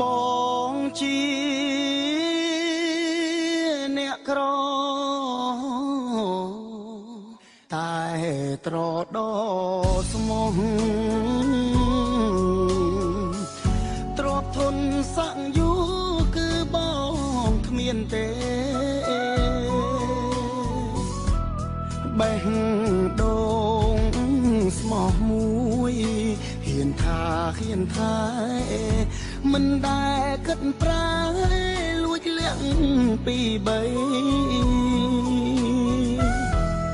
បងជាអ្នកក្រតែត្រដោស្មោះទ្របធនសាក់យូគឺបងគ្មានទេបេះដូងស្មោះមួយហ៊ានថាមិនដែលគិតប្រាលួចលាក់ពីបី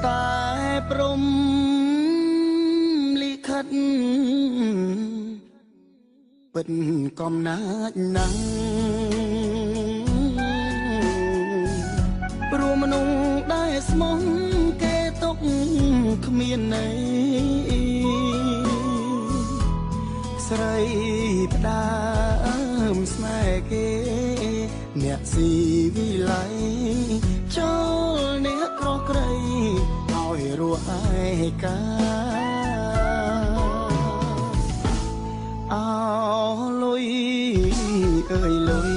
តែព្រមលិខិតពិតកំណាចណាស់ព្រោះមនុស្សដែលស្មោះគេຕົកគ្មានន័យស្រីផ្ដើមស្នេហ៍គេអ្នកស៊ីវិល័យចូលអ្នកក្រក្រៃឲ្យរស់ឯកាអោលុយអើយលុយ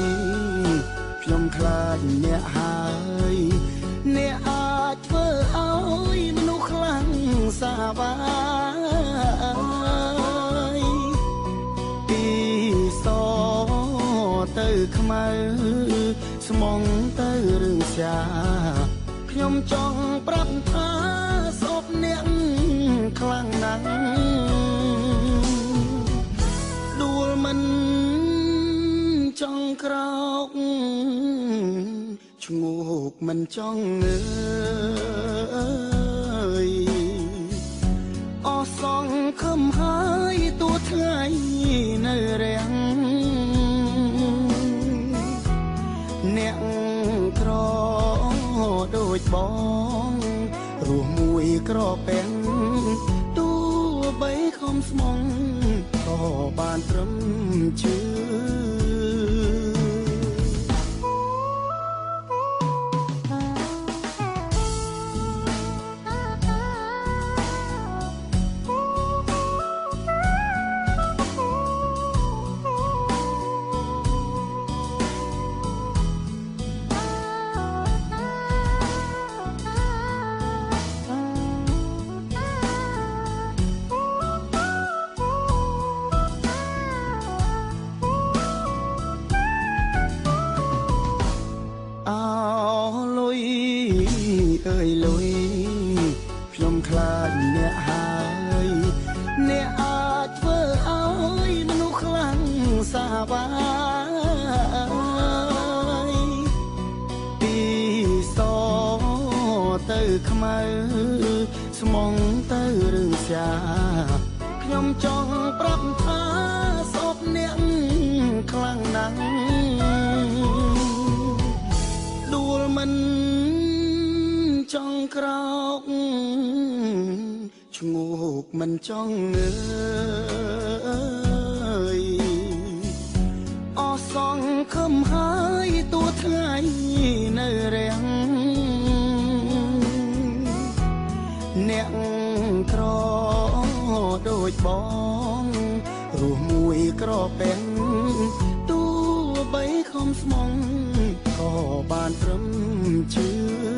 ខ្ញុំខ្លាចអ្នកហើយអ្នកអាចធ្វើឲ្យមនុស្សខ្លាំងសាវាយពីសទៅខ្មៅស្មងទៅរឿងសាខ្ញុំចង់ប្រាប់ថាសពអ្នកខ្លាំងណាស់ដួលមិនចង់ក្រោកឈ្ងោកមិនចង់ងើយអស់សងខំហើយទួថ្ងៃនៅរាំងអ្នកក្រដូចបងរស់មួយក្រពេញទោះបីខំស្មងក៏បានត្រឹមជឿអើយលុយខ្ញុំខ្លាចអ្នកហើយអ្នកអាចធ្វើឲ្យមនុស្សខ្លាំងសាវាយពីសទៅខ្មៅស្មងទៅរឿងសាខ្ញុំចង់ប្រាប់ថាសពអ្នកខ្លាំងណាស់ដួលមិនចង់ក្រោកឈ្ងោកមិនចង់ងើយអស់សងខំហើយទួថ្ងៃនៅរាំងអ្នកក្រដូចបងរស់មួយក្រពេញទោះបីខំស្មងក៏បានត្រឹមជឿ